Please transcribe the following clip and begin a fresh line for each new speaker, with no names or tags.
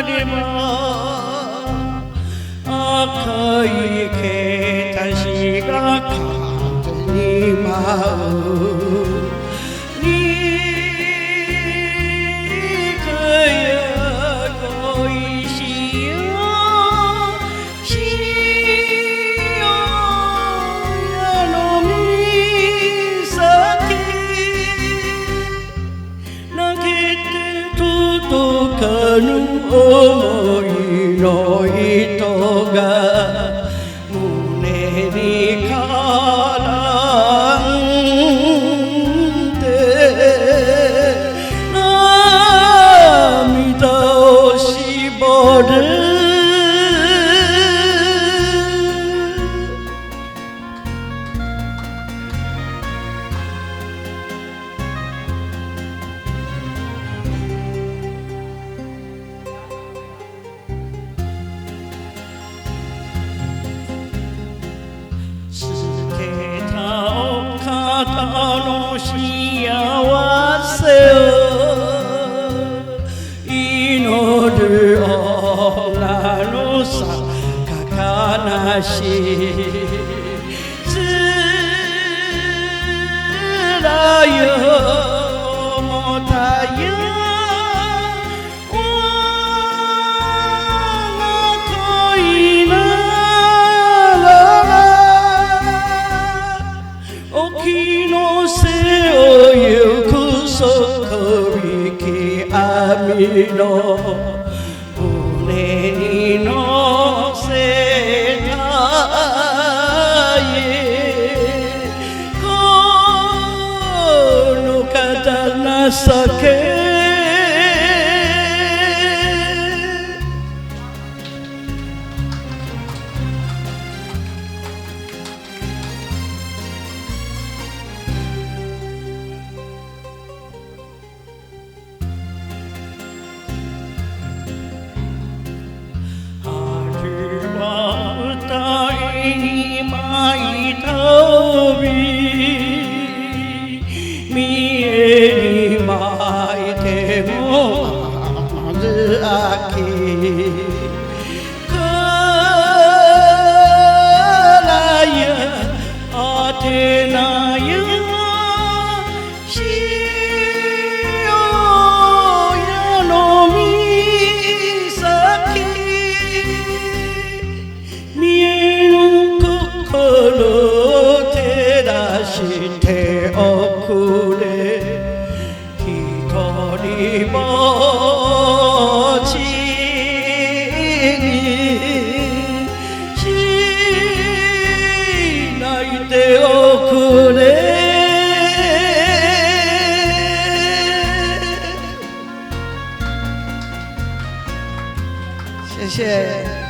れば赤い毛たちが風に舞うにかや恋しよしよやの岬投げて届かぬ想いの糸が胸に絡んで涙を絞る捨てたお方の幸せを祈る女のさか悲しいつらよもたよ沖の瀬を行く底引き網の船に乗せたいこの方情け舞い飛び見えに巻いてもず秋からやあてなやしよやの岬見えぬ心照らしておくれ一人ぼっちにしないでおくれ谢谢。